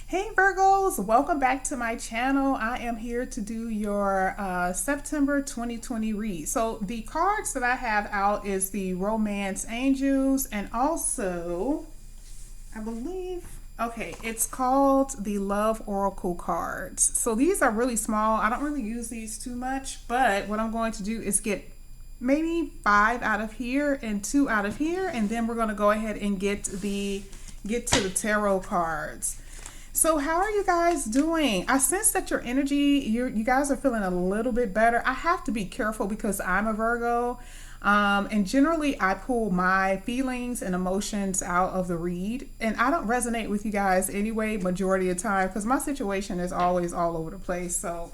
Hey Virgos, welcome back to my channel. I am here to do your September 2020 read. So the cards that I have out is the Romance Angels and also, I believe, okay, it's called the Love Oracle cards. So these are really small. I don't really use these too much, but what I'm going to do is get maybe 5 out of here and 2 out of here, and then we're going to go ahead and get to the tarot cards. So how are you guys doing? I sense that your energy, you guys are feeling a little bit better. I have to be careful because I'm a Virgo. And generally I pull my feelings and emotions out of the read. And I don't resonate with you guys anyway, majority of the time, because my situation is always all over the place. So,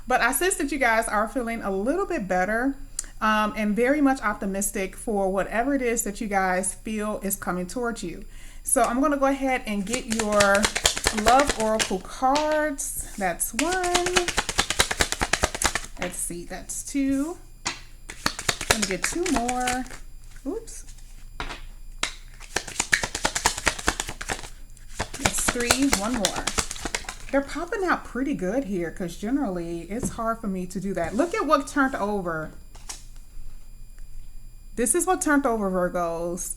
but I sense that you guys are feeling a little bit better. And very much optimistic for whatever it is that you guys feel is coming towards you. So I'm going to go ahead and get your Love Oracle cards. That's 1. Let's see, that's 2. I'm going to get 2 more. Oops. That's 3. 1 more. They're popping out pretty good here because generally it's hard for me to do that. Look at what turned over. This is what turned over, Virgos.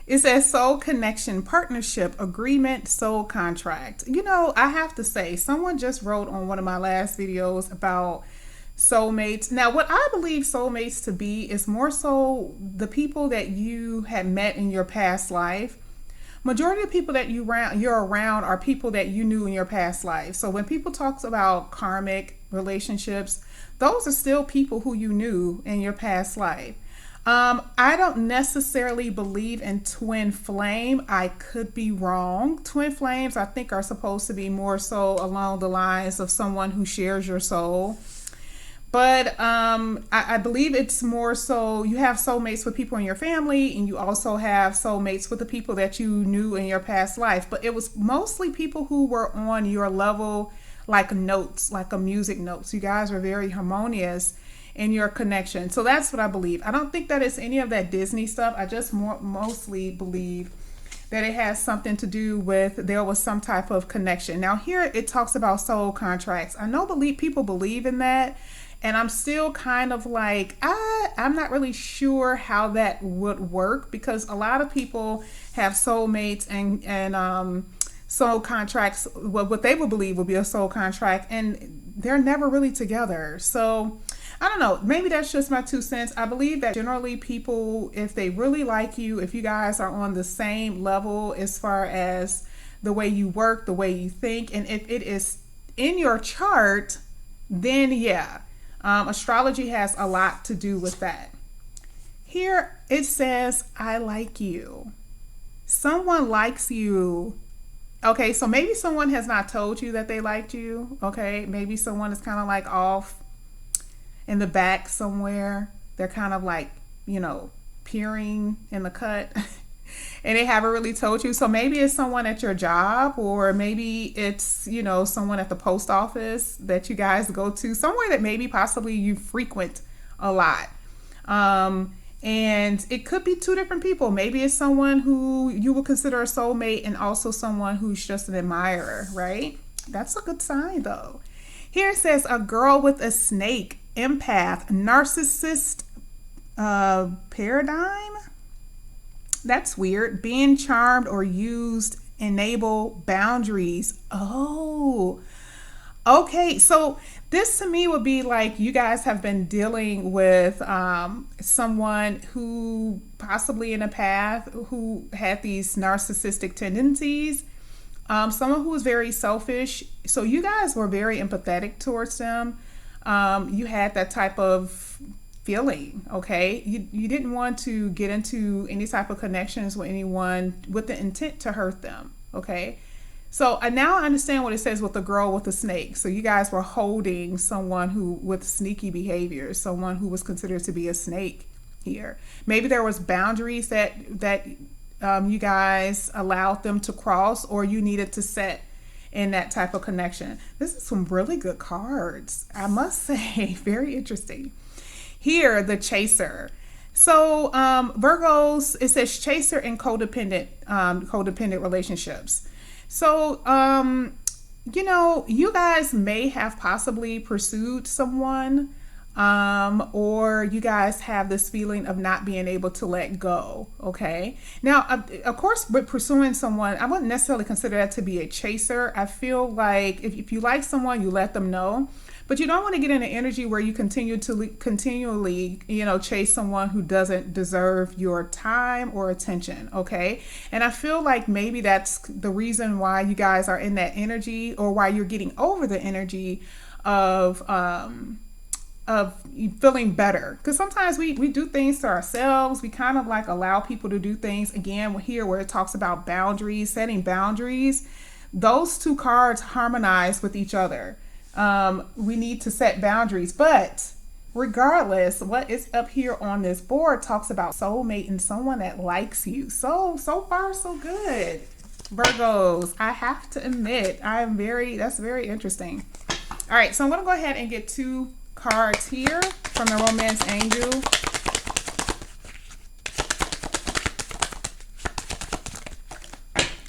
It says soul connection, partnership, agreement, soul contract. You know, I have to say, someone just wrote on one of my last videos about soulmates. Now, what I believe soulmates to be is more so the people that you had met in your past life. Majority of people that you're around are people that you knew in your past life. So when people talk about karmic relationships, those are still people who you knew in your past life. I don't necessarily believe in twin flame. I could be wrong. Twin flames, I think, are supposed to be more so along the lines of someone who shares your soul. But I believe it's more so you have soulmates with people in your family, and you also have soulmates with the people that you knew in your past life. But it was mostly people who were on your level, like notes, like a music notes. You guys were very harmonious in your connection. So that's what I believe. I don't think that it's any of that Disney stuff. I just mostly believe that it has something to do with there was some type of connection. Now here it talks about soul contracts. I know people believe in that, and I'm still kind of like, I'm not really sure how that would work, because a lot of people have soulmates and soul contracts, what they would believe would be a soul contract, and they're never really together. So I don't know, maybe that's just my 2 cents. I believe that generally people, if they really like you, if you guys are on the same level as far as the way you work, the way you think, and if it is in your chart, then yeah, astrology has a lot to do with that. Here it says, I like you. Someone likes you. Okay, so maybe someone has not told you that they liked you. Okay, maybe someone is kind of like off in the back somewhere. They're kind of like, you know, peering in the cut and they haven't really told you. So maybe it's someone at your job, or maybe it's, you know, someone at the post office that you guys go to, somewhere that maybe possibly you frequent a lot. And it could be 2 different people. Maybe it's someone who you would consider a soulmate and also someone who's just an admirer, right? That's a good sign though. Here it says a girl with a snake, empath, narcissist, paradigm. That's weird. Being charmed or used, enable boundaries. Oh, okay. So this to me would be like you guys have been dealing with someone who possibly in the past who had these narcissistic tendencies. Someone who was very selfish. So you guys were very empathetic towards them. You had that type of feeling, okay? You didn't want to get into any type of connections with anyone with the intent to hurt them, okay? So now I understand what it says with the girl with the snake. So you guys were holding someone who with sneaky behavior, someone who was considered to be a snake here. Maybe there was boundaries that you guys allowed them to cross, or you needed to set in that type of connection. This is some really good cards, I must say. Very interesting. Here, the chaser. So Virgos, it says chaser and codependent relationships. So you guys may have possibly pursued someone, or you guys have this feeling of not being able to let go. Okay. Now, of course, with pursuing someone, I wouldn't necessarily consider that to be a chaser. I feel like if you like someone, you let them know. But you don't want to get in an energy where you continually, chase someone who doesn't deserve your time or attention. Okay. And I feel like maybe that's the reason why you guys are in that energy, or why you're getting over the energy of feeling better, because sometimes we do things to ourselves. We kind of like allow people to do things. Again, here where it talks about boundaries, setting boundaries, those two cards harmonize with each other. We need to set boundaries, but regardless, what is up here on this board talks about soulmate and someone that likes you. So far so good, Virgos. I have to admit, that's very interesting. All right, so I'm going to go ahead and get two cards here from the romance angel.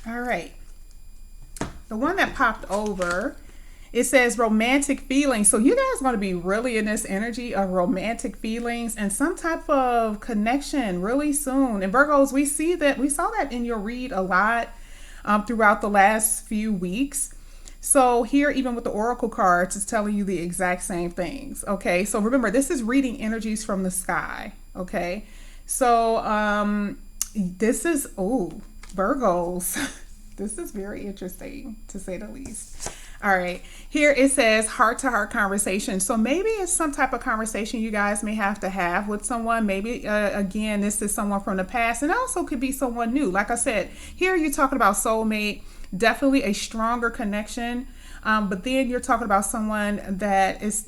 All right, the one that popped over, it says romantic feelings. So you guys are going to be really in this energy of romantic feelings and some type of connection really soon. And Virgos, we saw that in your read a lot throughout the last few weeks. So here, even with the oracle cards, it's telling you the exact same things. Okay, so remember, this is reading energies from the sky. Okay, so this is, Virgos, this is very interesting to say the least. All right, here it says heart-to-heart conversation. So maybe it's some type of conversation you guys may have to have with someone. Maybe, again, this is someone from the past, and it also could be someone new. Like I said, here you're talking about soulmate, definitely a stronger connection. But then you're talking about someone it's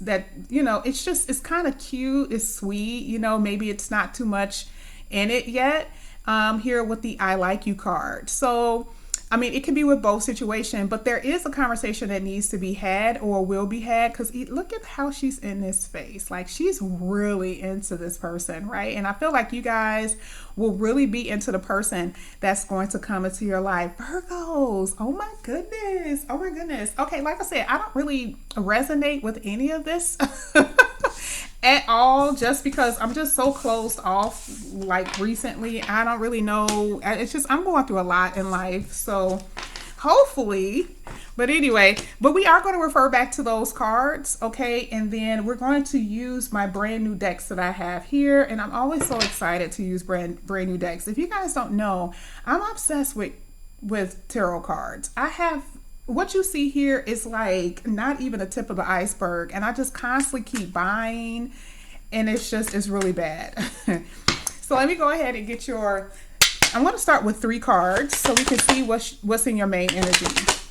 kind of cute, it's sweet, maybe it's not too much in it yet. Here with the I like you card. So, I mean, it can be with both situations, but there is a conversation that needs to be had or will be had, because look at how she's in this face. Like, she's really into this person, right? And I feel like you guys will really be into the person that's going to come into your life. Virgos, oh my goodness. Oh my goodness. Okay, like I said, I don't really resonate with any of this at all, just because I'm just so closed off. Like recently, I don't really know. It's just, I'm going through a lot in life, so hopefully, but anyway, but we are going to refer back to those cards. Okay, and then we're going to use my brand new decks that I have here, and I'm always so excited to use brand new decks. If you guys don't know, I'm obsessed with tarot cards. I have, what you see here is like not even the tip of the iceberg, and I just constantly keep buying, and it's really bad. So let me go ahead and get I'm going to start with 3 cards so we can see what's in your main energy.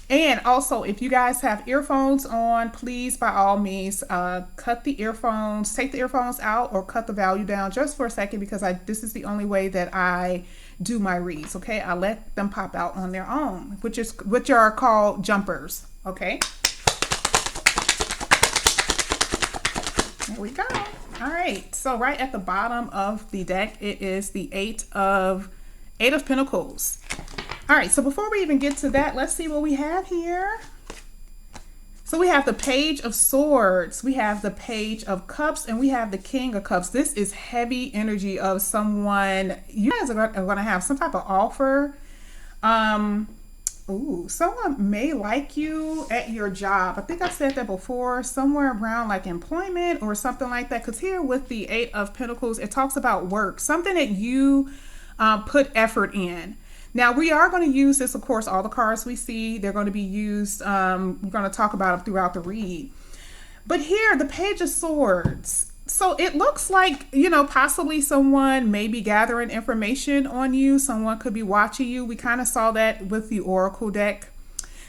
And also, if you guys have earphones on, please, by all means, cut the earphones, take the earphones out, or cut the volume down just for a second, because this is the only way that I do my reads. Okay, I let them pop out on their own, which are called jumpers. Okay, there we go. All right, so right at the bottom of the deck, it is the Eight of Pentacles. All right, so before we even get to that, let's see what we have here. So we have the Page of Swords, we have the Page of Cups, and we have the King of Cups. This is heavy energy of someone. You guys are going to have some type of offer. Someone may like you at your job. I think I said that before, somewhere around like employment or something like that. Because here with the Eight of Pentacles, it talks about work, something that you put effort in. Now, we are going to use this, of course, all the cards we see, they're going to be used. We're going to talk about them throughout the read. But here, the Page of Swords. So it looks like, possibly someone may be gathering information on you. Someone could be watching you. We kind of saw that with the Oracle deck.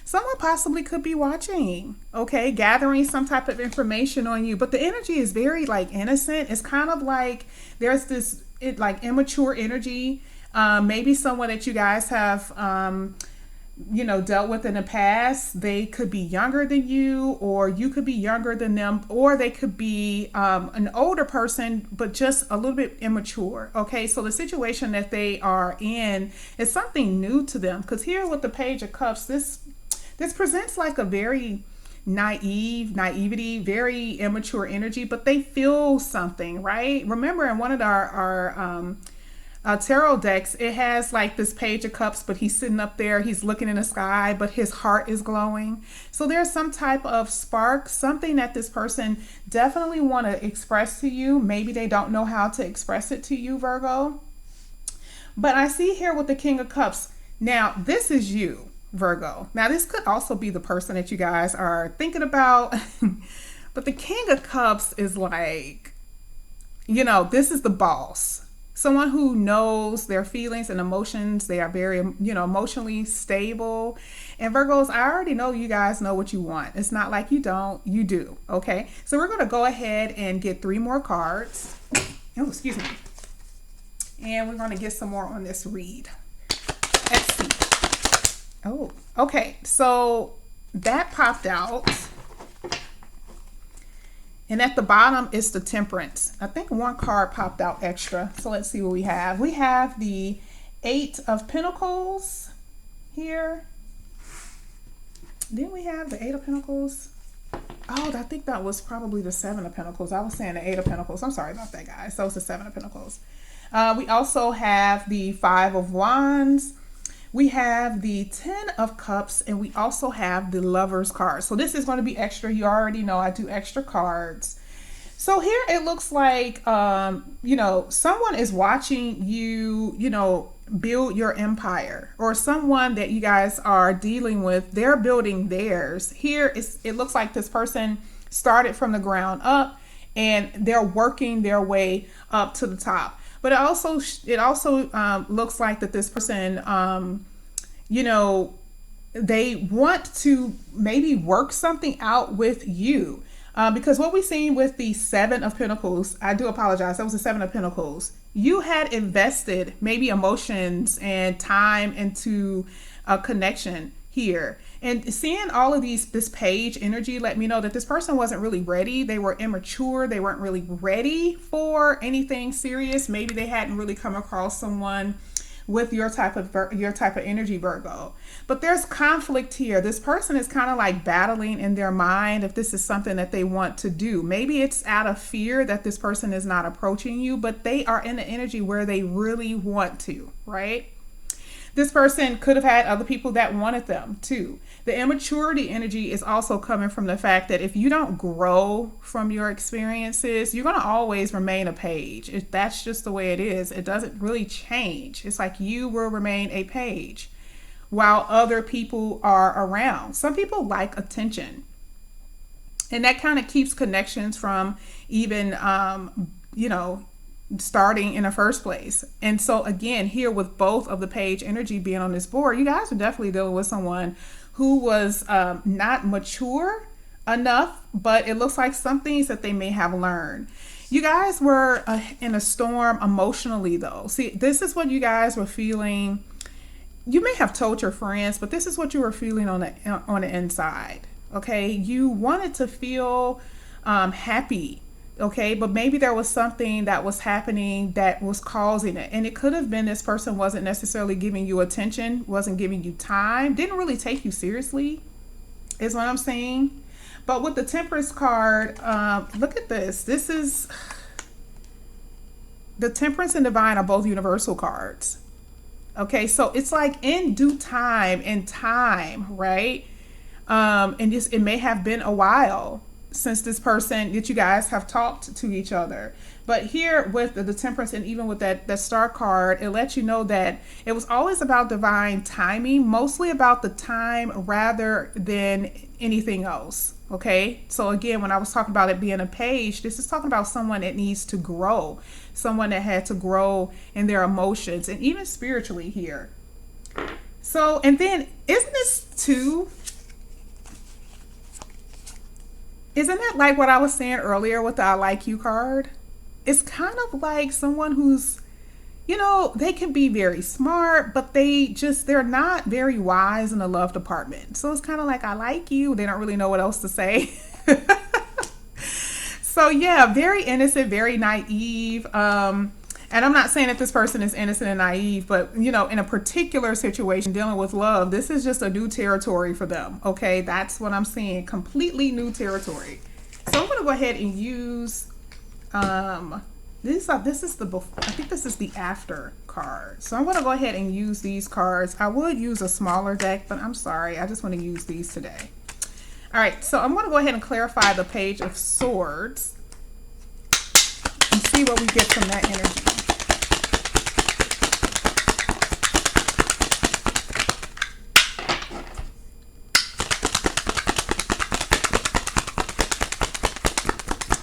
Someone possibly could be watching, okay, gathering some type of information on you. But the energy is very like innocent. It's kind of like there's this like immature energy. Maybe someone that you guys have dealt with in the past. They could be younger than you, or you could be younger than them, or they could be an older person but just a little bit immature. Okay, so the situation that they are in is something new to them, because here with the Page of Cups, this presents like a very naivety, very immature energy, but they feel something, right? Remember, in one of our tarot decks, it has like this Page of Cups, but he's sitting up there, he's looking in the sky, but his heart is glowing. So there's some type of spark, something that this person definitely want to express to you. Maybe they don't know how to express it to you, Virgo. But I see here with the King of Cups, now this is you, Virgo. Now this could also be the person that you guys are thinking about. But the King of Cups is like, this is the boss. Someone who knows their feelings and emotions. They are very, emotionally stable. And Virgos, I already know you guys know what you want. It's not like you don't, you do. Okay. So we're going to go ahead and get 3 more cards. Oh, excuse me. And we're going to get some more on this read. Let's see. Oh, okay. So that popped out. And at the bottom is the Temperance. I think one card popped out extra. So let's see what we have. We have the 8 of Pentacles here. Didn't we have the 8 of Pentacles? Oh, I think that was probably the 7 of Pentacles. I was saying the 8 of Pentacles. I'm sorry about that, guys. So it's the 7 of Pentacles. We also have the 5 of Wands. We have the 10 of Cups, and we also have the Lovers card. So this is going to be extra. You already know I do extra cards. So here it looks like, someone is watching you, build your empire, or someone that you guys are dealing with, they're building theirs. Here it looks like this person started from the ground up and they're working their way up to the top. But it also looks like that this person, they want to maybe work something out with you. Because what we've seen with the 7 of Pentacles, I do apologize, that was the 7 of Pentacles. You had invested maybe emotions and time into a connection here. And seeing all of this page energy let me know that this person wasn't really ready. They were immature. They weren't really ready for anything serious. Maybe they hadn't really come across someone with your type of energy, Virgo. But there's conflict here. This person is kind of like battling in their mind if this is something that they want to do. Maybe it's out of fear that this person is not approaching you, but they are in the energy where they really want to, right? This person could have had other people that wanted them too. The immaturity energy is also coming from the fact that if you don't grow from your experiences, you're going to always remain a page. That's just the way it is. It doesn't really change. It's like you will remain a page while other people are around. Some people like attention. And that kind of keeps connections from even, starting in the first place. And so again, here with both of the page energy being on this board, you guys are definitely dealing with someone who was not mature enough, but it looks like some things that they may have learned. You guys were in a storm emotionally though. See, this is what you guys were feeling. You may have told your friends, but this is what you were feeling on the inside. Okay, you wanted to feel happy. Okay, but maybe there was something that was happening that was causing it. And it could have been this person wasn't necessarily giving you attention, wasn't giving you time, didn't really take you seriously, is what I'm saying. But with the Temperance card, look at this. This is the Temperance and Divine are both universal cards. Okay, so it's like in due time, right? And it may have been a while since this person that you guys have talked to each other. But here with the Temperance and even with that Star card, it lets you know that it was always about divine timing, mostly about the time rather than anything else. Okay, so again, when I was talking about it being a page, this is talking about someone that needs to grow, someone that had to grow in their emotions and even spiritually here. So, and then isn't this too, isn't that like what I was saying earlier with the I like you card? It's kind of like someone who's, you know, they can be very smart, but they're not very wise in the love department. So it's kind of like, I like you. They don't really know what else to say. So yeah, very innocent, very naive. And I'm not saying that this person is innocent and naive, but you know, in a particular situation dealing with love, this is just a new territory for them. Okay, that's what I'm seeing. Completely new territory. So I'm gonna go ahead and use this is the I think this is the after card. So I'm gonna go ahead and use these cards. I would use a smaller deck, but I'm sorry, I just want to use these today. All right, so I'm going to go ahead and clarify the Page of Swords and see what we get from that energy.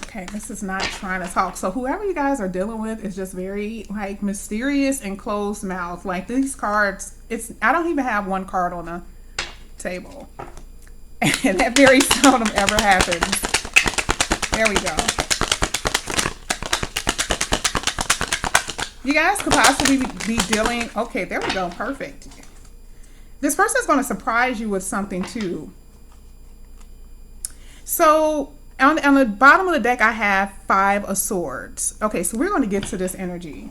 Okay, this is not trying to talk. So whoever you guys are dealing with is just very like mysterious and closed mouth. Like these cards, I don't even have one card on the table. And that very seldom ever happens. There we go. You guys could possibly be dealing, okay, there we go, perfect. This person is going to surprise you with something too. So on the bottom of the deck, I have 5 of Swords. Okay, so we're going to get to this energy.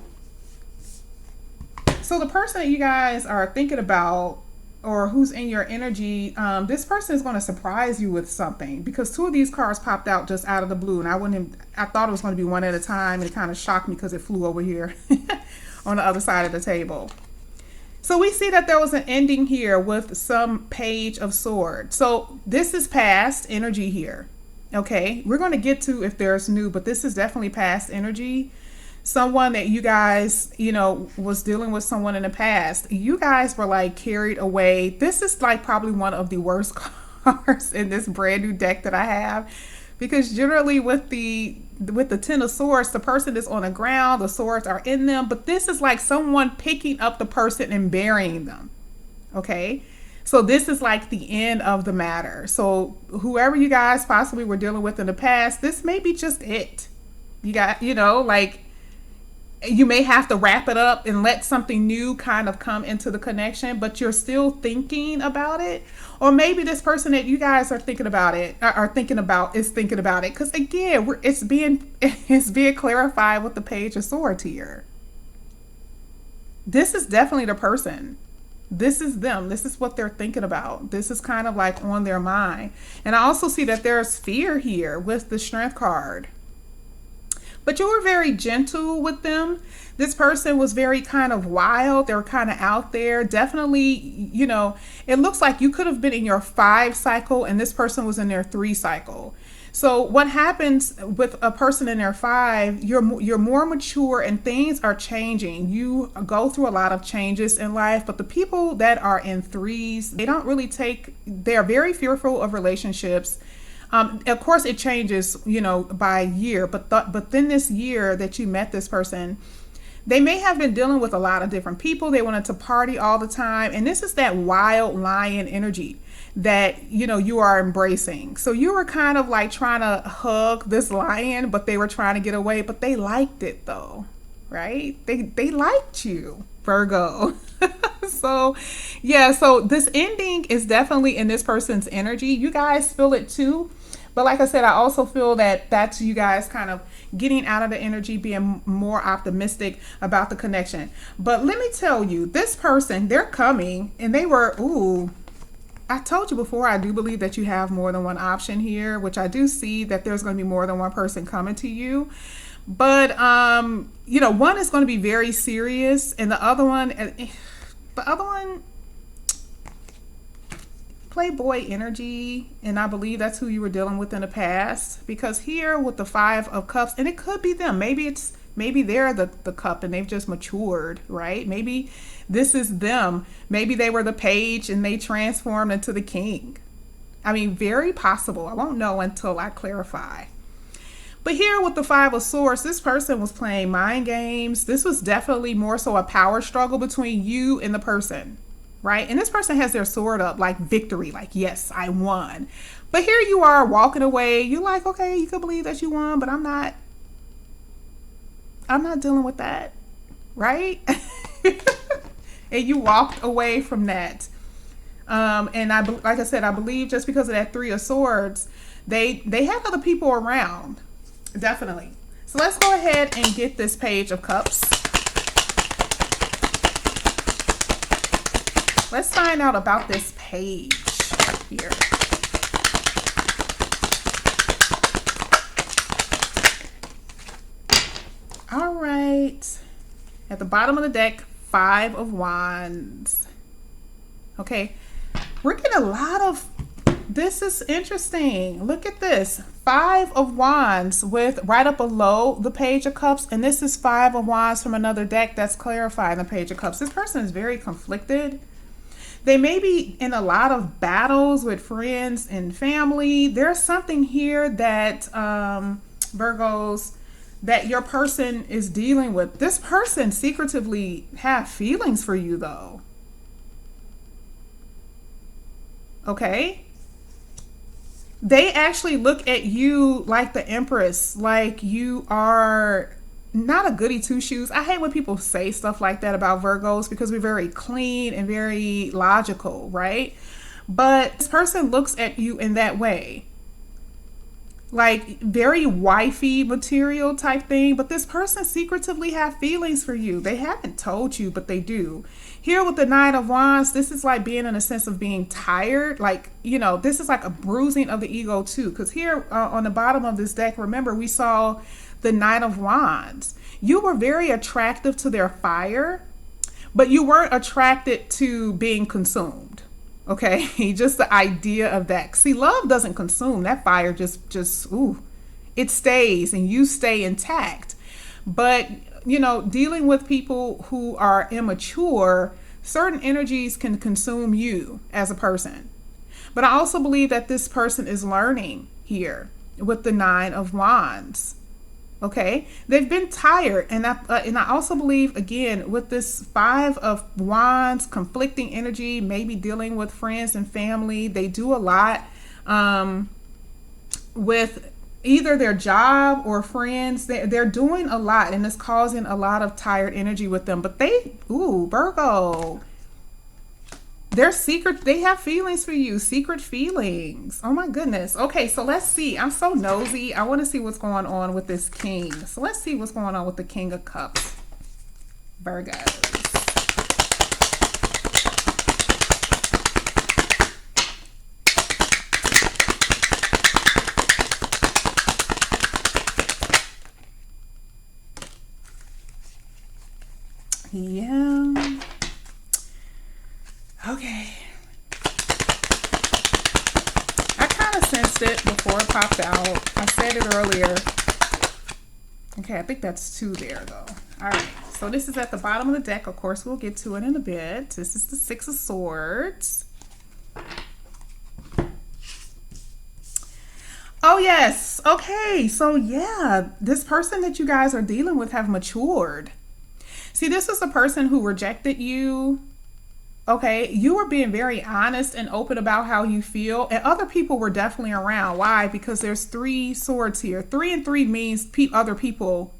So the person that you guys are thinking about, or who's in your energy, this person is going to surprise you with something, because 2 of these cards popped out just out of the blue, and I thought it was going to be one at a time, and it kind of shocked me because it flew over here on the other side of the table. So we see that there was an ending here with some Page of Swords. So this is past energy here. Okay, we're going to get to if there's new, but this is definitely past energy. Someone that you guys, you know, was dealing with someone in the past. You guys were like carried away. This is like probably one of the worst cards in this brand new deck that I have, because generally with the 10 of Swords, the person is on the ground, the swords are in them, but this is like someone picking up the person and burying them. Okay, so this is like the end of the matter. So whoever you guys possibly were dealing with in the past, this may be just it. You got, you know, like, you may have to wrap it up and let something new kind of come into the connection, but you're still thinking about it. Or maybe this person that you guys are thinking about it, are thinking about, is thinking about it. Because again, it's being clarified with the Page of Swords here. This is definitely the person. This is them. This is what they're thinking about. This is kind of like on their mind. And I also see that there's fear here with the Strength card. But you were very gentle with them. This person was very kind of wild. They were kind of out there. Definitely, you know, it looks like you could have been in your 5 cycle and this person was in their 3 cycle. So what happens with a person in their 5, you're more mature and things are changing. You go through a lot of changes in life, but the people that are in 3s, they don't really they're very fearful of relationships. Of course, it changes, you know, by year, but then this year that you met this person, they may have been dealing with a lot of different people. They wanted to party all the time. And this is that wild lion energy that, you know, you are embracing. So you were kind of like trying to hug this lion, but they were trying to get away, but they liked it though, right? They liked you, Virgo. So yeah, so this ending is definitely in this person's energy. You guys feel it too. But like I said, I also feel that that's you guys kind of getting out of the energy, being more optimistic about the connection. But let me tell you, this person, they're coming, and they were, ooh, I told you before, I do believe that you have more than one option here, which I do see that there's going to be more than one person coming to you. But, you know, one is going to be very serious, and the other one, playboy energy, and I believe that's who you were dealing with in the past, because here with the 5 of Cups, and it could be them, maybe they're the cup and they've just matured, right? Maybe this is them. Maybe they were the page and they transformed into the king. I mean, very possible. I won't know until I clarify. But here with the 5 of Swords, this person was playing mind games. This was definitely more so a power struggle between you and the person, right? And this person has their sword up, like victory, like, yes, I won. But here you are walking away. You're like, okay, you could believe that you won, but I'm not dealing with that, right? And you walked away from that. And like I said, I believe just because of that Three of Swords, they had other people around, definitely. So let's go ahead and get this Page of Cups. Let's find out about this page here. All right. At the bottom of the deck, Five of Wands. Okay. We're getting a lot of, this is interesting. Look at this. Five of Wands with right up below the Page of Cups. And this is Five of Wands from another deck that's clarifying the Page of Cups. This person is very conflicted. They may be in a lot of battles with friends and family. There's something here that, Virgos, that your person is dealing with. This person secretively have feelings for you though. Okay? They actually look at you like the Empress, like you are not a goody two shoes. I hate when people say stuff like that about Virgos because we're very clean and very logical, right? But this person looks at you in that way, like very wifey material type thing. But this person secretively have feelings for you. They haven't told you, but they do. Here with the Nine of Wands, this is like being in a sense of being tired. Like, you know, this is like a bruising of the ego too. Because here on the bottom of this deck, remember we saw the Knight of Wands. You were very attractive to their fire, but you weren't attracted to being consumed. Okay, just the idea of that. See, love doesn't consume. That fire just ooh, it stays and you stay intact. But, you know, dealing with people who are immature, certain energies can consume you as a person. But I also believe that this person is learning here with the Nine of Wands. Okay, they've been tired, and I also believe again with this Five of Wands, conflicting energy, maybe dealing with friends and family. They do a lot with either their job or friends. They're doing a lot, and it's causing a lot of tired energy with them. But Virgo, they're secret. They have feelings for you, secret feelings. Oh my goodness. Okay, so let's see. I'm so nosy. I want to see what's going on with this King. So let's see what's going on with the King of Cups. Virgos. Yeah. Okay. I kind of sensed it before it popped out. I said it earlier. Okay, I think that's two there though. All right. So this is at the bottom of the deck. Of course, we'll get to it in a bit. This is the Six of Swords. Oh, yes. Okay. So yeah, this person that you guys are dealing with have matured. See, this is a person who rejected you. Okay, you were being very honest and open about how you feel, and other people were definitely around. Why? Because there's three swords here. 3 and 3 means other people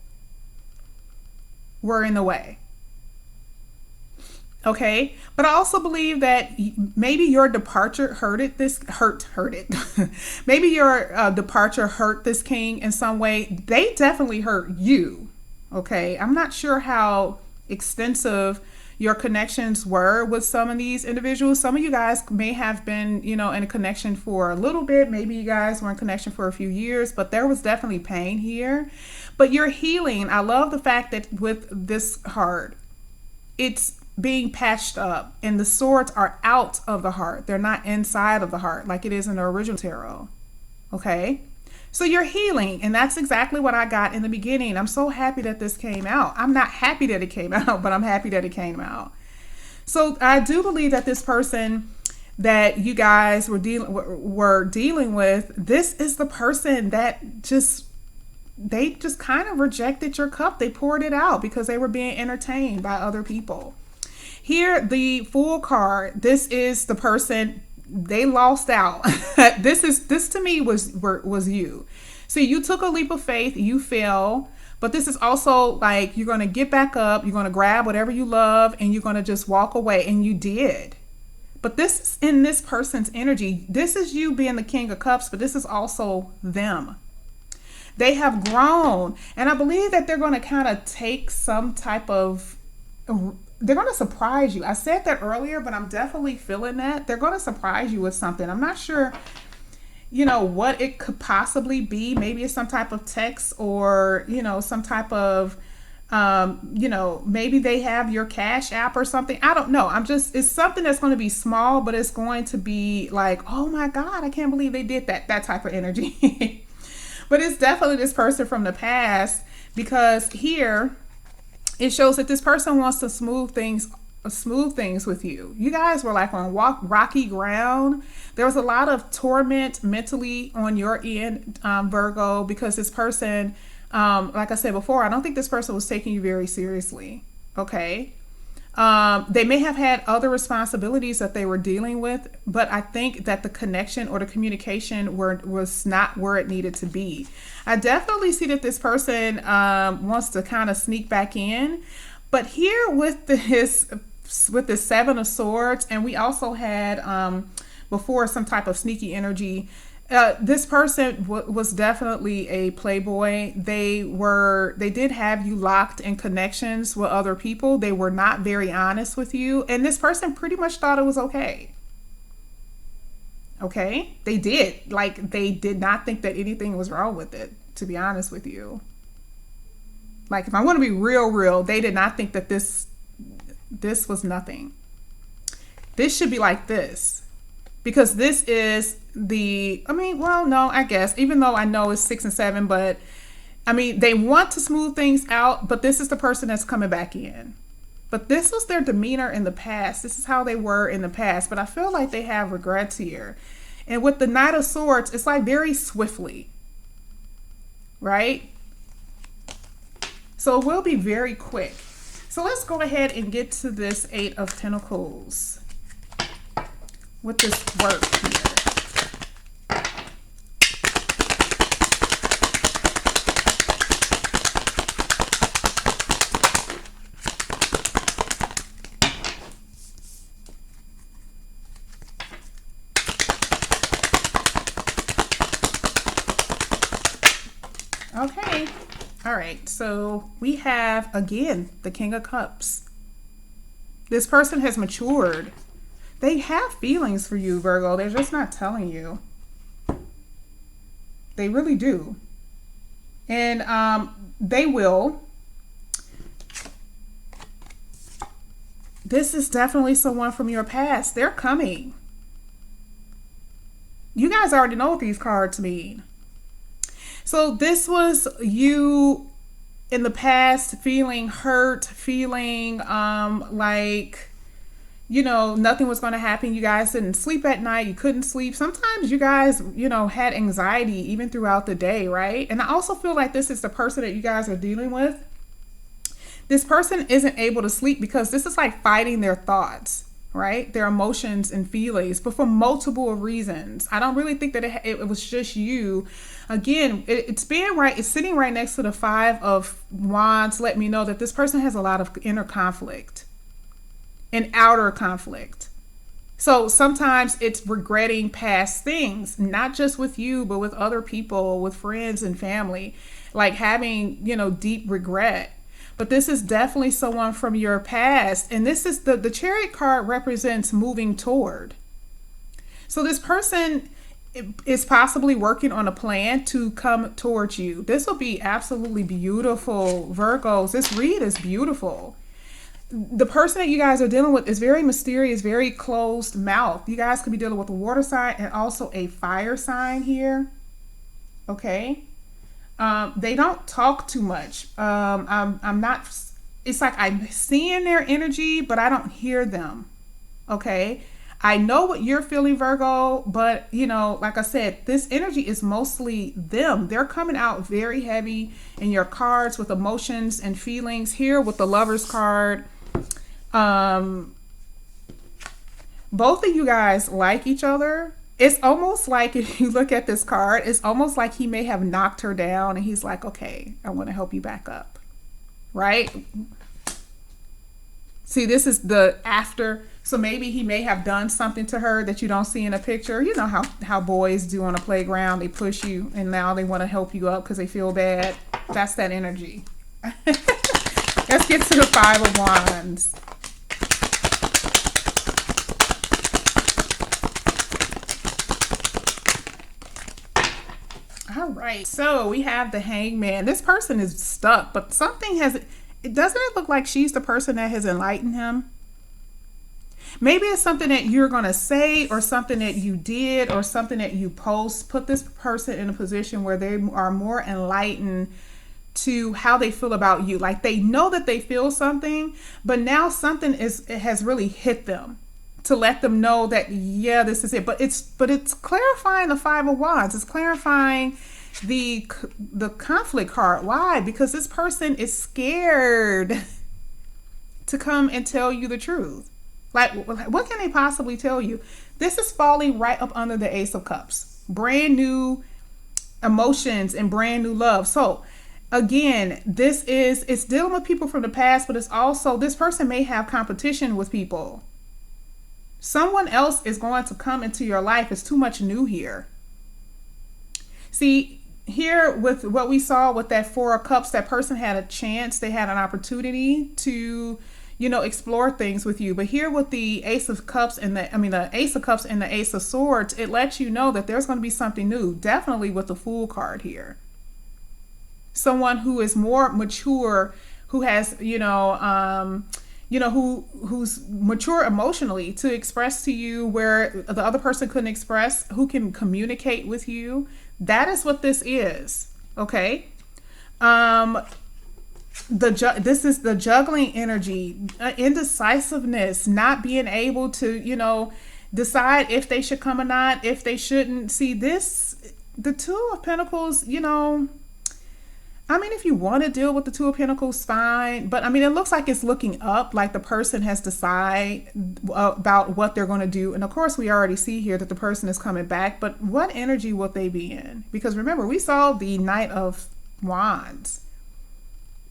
were in the way. Okay, but I also believe that maybe your departure hurt it. Maybe your departure hurt this King in some way. They definitely hurt you. Okay, I'm not sure how extensive your connections were with some of these individuals. Some of you guys may have been, you know, in a connection for a little bit. Maybe you guys were in connection for a few years, but there was definitely pain here. But you're healing. I love the fact that with this heart, it's being patched up and the swords are out of the heart. They're not inside of the heart like it is in the original tarot. Okay. So you're healing, and that's exactly what I got in the beginning. I'm so happy that this came out. I'm not happy that it came out, but I'm happy that it came out. So I do believe that this person that you guys were dealing with, this is the person that they just kind of rejected your cup. They poured it out because they were being entertained by other people. Here, the Fool card, this is the person. They lost out. This to me was you. So you took a leap of faith, you fell, But this is also like you're going to get back up, you're going to grab whatever you love, and you're going to just walk away. And you did. But this is in this person's energy. This is you being the King of Cups, but this is also them. They have grown. And I believe that they're going to kind of take some type of, they're going to surprise you. I said that earlier, but I'm definitely feeling that. They're going to surprise you with something. I'm not sure, you know, what it could possibly be. Maybe it's some type of text or, you know, some type of, you know, maybe they have your Cashapp or something. I don't know. It's something that's going to be small, but it's going to be like, oh my God, I can't believe they did that type of energy. But it's definitely this person from the past, because here it shows that this person wants to smooth things with you. You guys were like on rocky ground. There was a lot of torment mentally on your end, Virgo, because this person, like I said before, I don't think this person was taking you very seriously. Okay. They may have had other responsibilities that they were dealing with, but I think that the connection or the communication was not where it needed to be. I definitely see that this person wants to kind of sneak back in, but here with the Seven of Swords, and we also had before some type of sneaky energy. This person was definitely a playboy. They did have you locked in connections with other people. They were not very honest with you. And this person pretty much thought it was okay. Okay? They did. Like, they did not think that anything was wrong with it, to be honest with you. Like, if I want to be real, they did not think that this was nothing. This should be like this. Because this is I guess, even though I know it's 6 and 7, but I mean, they want to smooth things out, but this is the person that's coming back in. But this was their demeanor in the past. This is how they were in the past, but I feel like they have regrets here. And with the Knight of Swords, it's like very swiftly, right? So it will be very quick. So let's go ahead and get to this Eight of Pentacles with this work here. Okay. All right. So we have, again, the King of Cups. This person has matured. They have feelings for you, Virgo. They're just not telling you. They really do. And they will. This is definitely someone from your past. They're coming. You guys already know what these cards mean. So this was you in the past feeling hurt, feeling like, you know, nothing was going to happen. You guys didn't sleep at night. You couldn't sleep. Sometimes you guys, you know, had anxiety even throughout the day, right? And I also feel like this is the person that you guys are dealing with. This person isn't able to sleep because this is like fighting their thoughts, right? Their emotions and feelings, but for multiple reasons. I don't really think that it was just you. Again, it's sitting right next to the Five of Wands. Let me know that this person has a lot of inner conflict and outer conflict. So sometimes it's regretting past things, not just with you, but with other people, with friends and family, like having, you know, deep regret. But this is definitely someone from your past. And this is the Chariot card represents moving toward. So this person is possibly working on a plan to come towards you. This will be absolutely beautiful, Virgos. This read is beautiful. The person that you guys are dealing with is very mysterious, very closed mouth. You guys could be dealing with a water sign and also a fire sign here. Okay. They don't talk too much. I'm not, it's like I'm seeing their energy, but I don't hear them. Okay. I know what you're feeling, Virgo, but you know, like I said, this energy is mostly them. They're coming out very heavy in your cards with emotions and feelings. Here with the Lover's card, both of you guys like each other. It's almost like if you look at this card, it's almost like he may have knocked her down and he's like, okay, I want to help you back up. Right? See, this is the after. So maybe he may have done something to her that you don't see in a picture. You know how boys do on a playground. They push you and now they want to help you up because they feel bad. That's that energy. Let's get to the Five of Wands. All right, so we have the Hangman. This person is stuck, but something has, it doesn't it look like she's the person that has enlightened him? Maybe it's something that you're going to say or something that you did or something that you post. Put this person in a position where they are more enlightened to how they feel about you. Like they know that they feel something, but now something has really hit them to let them know that, yeah, this is it. But it's clarifying the Five of Wands. It's clarifying the conflict card. Why? Because this person is scared to come and tell you the truth. Like, what can they possibly tell you? This is falling right up under the Ace of Cups. Brand new emotions and brand new love. So again, it's dealing with people from the past, but it's also, this person may have competition with people. Someone else is going to come into your life. It's too much new here. See, here with what we saw with that Four of Cups, that person had a chance. They had an opportunity to, explore things with you. But here with the Ace of Cups and the Ace of Cups and the Ace of Swords, it lets you know that there's going to be something new. Definitely with the Fool card here. Someone who is more mature, who has, who's mature emotionally to express to you where the other person couldn't express, who can communicate with you. That is what this is. Okay. This is the juggling energy, indecisiveness, not being able to, decide if they should come or not, if they shouldn't. See this, the Two of Pentacles, if you want to deal with the Two of Pentacles, fine. But it looks like it's looking up, like the person has decided about what they're going to do. And of course, we already see here that the person is coming back. But what energy will they be in? Because remember, we saw the Knight of Wands.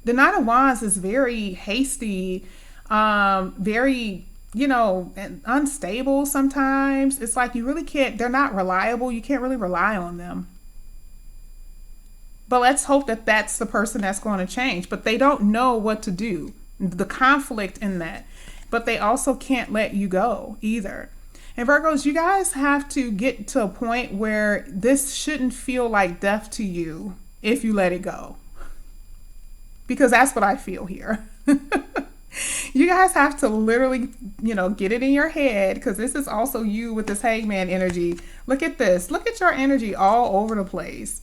The Knight of Wands is very hasty, very, unstable sometimes. It's like you really can't, they're not reliable. You can't really rely on them. But let's hope that that's the person that's going to change. But they don't know what to do. The conflict in that. But they also can't let you go either. And Virgos, you guys have to get to a point where this shouldn't feel like death to you if you let it go. Because that's what I feel here. You guys have to literally, get it in your head, because this is also you with this Hangman energy. Look at this. Look at your energy all over the place.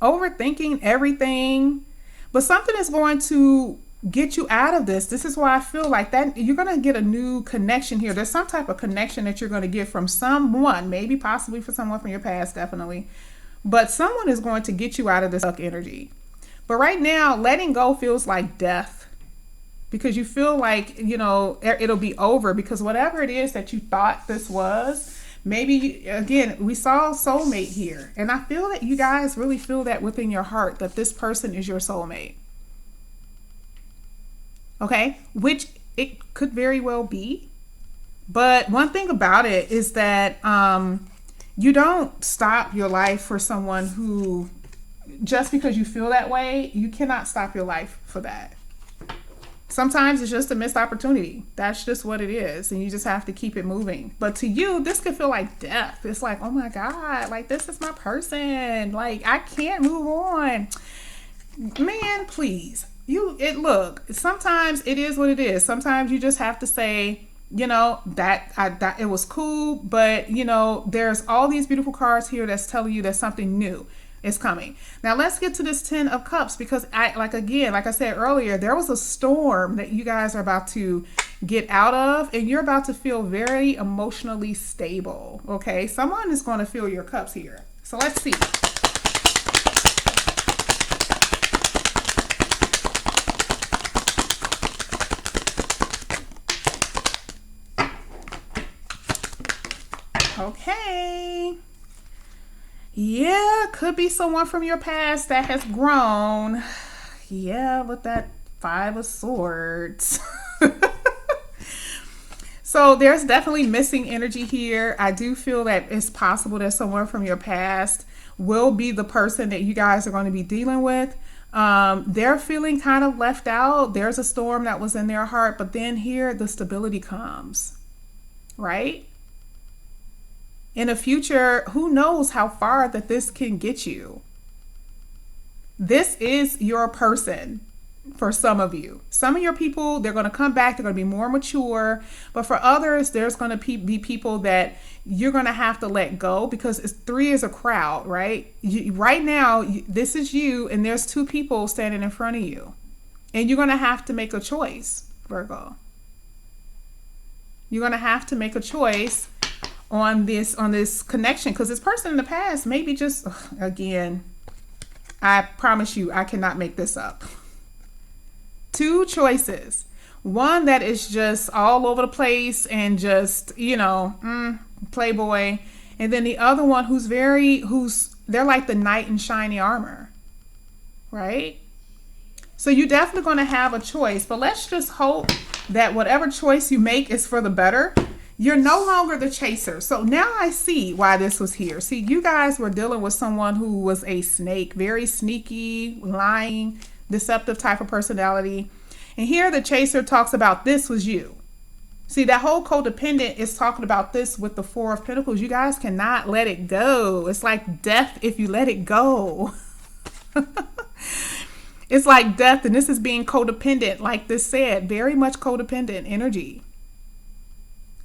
Overthinking everything. But something is going to get you out of this. This is why I feel like that you're going to get a new connection here. There's some type of connection that you're going to get from someone, maybe possibly for someone from your past, definitely. But someone is going to get you out of this stuck energy. But right now, letting go feels like death, because you feel like, it'll be over, because whatever it is that you thought this was, maybe, again, we saw soulmate here. And I feel that you guys really feel that within your heart, that this person is your soulmate. Okay? Which it could very well be. But one thing about it is that you don't stop your life for someone who, just because you feel that way, you cannot stop your life for that. Sometimes it's just a missed opportunity. That's just what it is. And you just have to keep it moving. But to you, this could feel like death. It's like, oh my God, like this is my person. Like I can't move on. Man, please. Look, sometimes it is what it is. Sometimes you just have to say, that it was cool. But, there's all these beautiful cards here that's telling you that something new is coming. Now let's get to this 10 of Cups, because like I said earlier, there was a storm that you guys are about to get out of, and you're about to feel very emotionally stable. Okay, someone is going to fill your cups here. So let's see. Okay. Yeah, could be someone from your past that has grown. Yeah, with that Five of Swords. So there's definitely missing energy here. I do feel that it's possible that someone from your past will be the person that you guys are going to be dealing with. They're feeling kind of left out. There's a storm that was in their heart, but then here the stability comes, right? In the future, who knows how far that this can get you. This is your person. For some of you, some of your people, they're going to come back, they're going to be more mature, but for others, there's going to be people that you're going to have to let go, because three is a crowd, right? Right now, this is you, and there's two people standing in front of you, and you're going to have to make a choice, Virgo. You're going to have to make a choice on this connection, because this person in the past maybe just, again, I promise you, I cannot make this up. Two choices. One that is just all over the place and just, playboy. And then the other one they're like the knight in shiny armor, right? So you're definitely going to have a choice, but let's just hope that whatever choice you make is for the better. You're no longer the chaser. So now I see why this was here. See, you guys were dealing with someone who was a snake, very sneaky, lying, deceptive type of personality. And here the chaser talks about this was you. See, that whole codependent is talking about this with the Four of Pentacles. You guys cannot let it go. It's like death if you let it go. It's like death, and this is being codependent, like this said, very much codependent energy.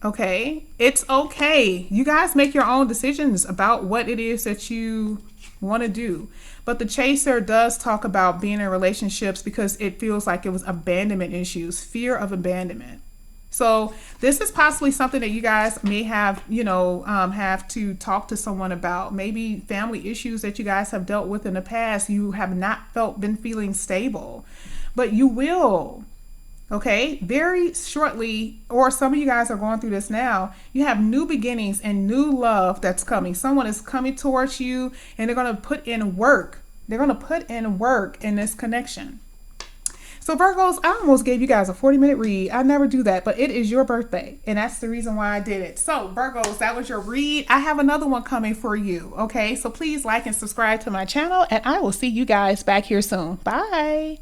Okay, it's okay. You guys make your own decisions about what it is that you want to do. But the chaser does talk about being in relationships because it feels like it was abandonment issues, fear of abandonment. So this is possibly something that you guys may have, have to talk to someone about. Maybe family issues that you guys have dealt with in the past. You have not been feeling stable, but you will. Okay, very shortly, or some of you guys are going through this now, you have new beginnings and new love that's coming. Someone is coming towards you, and they're going to put in work. They're going to put in work in this connection. So Virgos, I almost gave you guys a 40-minute read. I never do that, but it is your birthday, and that's the reason why I did it. So Virgos, that was your read. I have another one coming for you. Okay, so please like and subscribe to my channel, and I will see you guys back here soon. Bye.